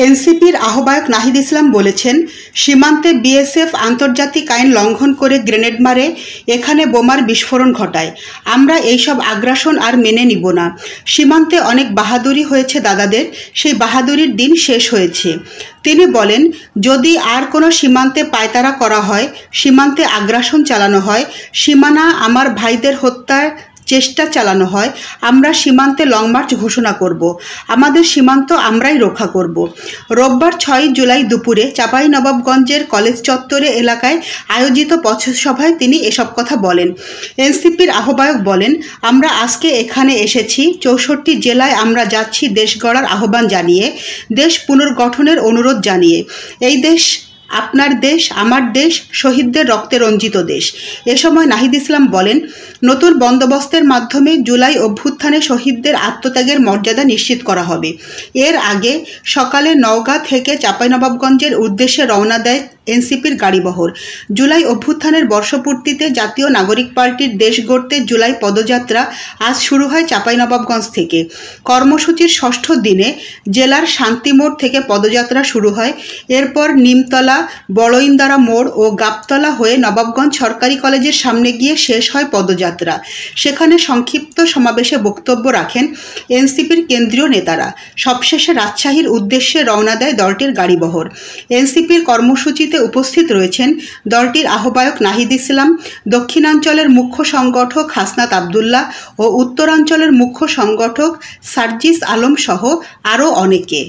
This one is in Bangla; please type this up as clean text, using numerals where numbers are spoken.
এনসিপির আহ্বায়ক নাহিদ ইসলাম বলেছেন, সীমান্তে বিএসএফ আন্তর্জাতিক আইন লঙ্ঘন করে গ্রেনেড মারে, এখানে বোমার বিস্ফোরণ ঘটায়। আমরা এইসব আগ্রাসন আর মেনে নিব না। সীমান্তে অনেক বাহাদুরি হয়েছে দাদাদের, সেই বাহাদুরির দিন শেষ হয়েছে। তিনি বলেন, যদি আর কোনো সীমান্তে পায়তারা করা হয়, সীমান্তে আগ্রাসন চালানো হয়, সীমানা আমার ভাইদের হত্যার চেষ্টা চালানো হয়, আমরা সীমান্তে লং মার্চ ঘোষণা করব। আমাদের সীমান্ত আমরাই রক্ষা করব। রোববার 6 জুলাই দুপুরে চাঁপাইনবাবগঞ্জের কলেজ চত্বরে এলাকায় আয়োজিত পথসভায় তিনি এসব কথা বলেন। এনসিপির আহ্বায়ক বলেন, আমরা আজকে এখানে এসেছি 64 জেলায় আমরা যাচ্ছি দেশ গড়ার আহ্বান জানিয়ে, দেশ পুনর্গঠনের অনুরোধ জানিয়ে। এই দেশ আপনার দেশ, আমার দেশ, শহীদদের রক্তে রঞ্জিত দেশ। এ সময় নাহিদ ইসলাম বলেন, নতুন বন্দোবস্তের মাধ্যমে জুলাই অভ্যুত্থানে শহীদদের আত্মত্যাগের মর্যাদা নিশ্চিত করা হবে। এর আগে সকালে নওগাঁ থেকে চাঁপাইনবাবগঞ্জের উদ্দেশ্যে রওনা দেয় এনসিপির গাড়িবহর। জুলাই অভ্যুত্থানের বর্ষপূর্তিতে জাতীয় নাগরিক পার্টির দেশ গড়তে জুলাই পদযাত্রা আজ শুরু হয় চাঁপাইনবাবগঞ্জ থেকে। কর্মসূচির ষষ্ঠ দিনে জেলার শান্তিমোড় থেকে পদযাত্রা শুরু হয়। এরপর নিমতলা, বড়ইন্দারা মোড় ও গাবতলা হয়ে নবাবগঞ্জ সরকারি কলেজের সামনে গিয়ে শেষ হয় পদযাত্রা। সেখানে সংক্ষিপ্ত সমাবেশে বক্তব্য রাখেন এনসিপির কেন্দ্রীয় নেতারা। সবশেষে রাজশাহীর উদ্দেশ্যে রওনা দেয় দলটির গাড়িবহর। এনসিপির কর্মসূচিতে উপস্থিত রয়েছেন দলটির আহ্বায়ক নাহিদ ইসলাম, দক্ষিণাঞ্চলের মুখ্য সংগঠক হাসনাত আবদুল্লাহ ও উত্তরাঞ্চলের মুখ্য সংগঠক সার্জিস আলম সহ আরও অনেকে।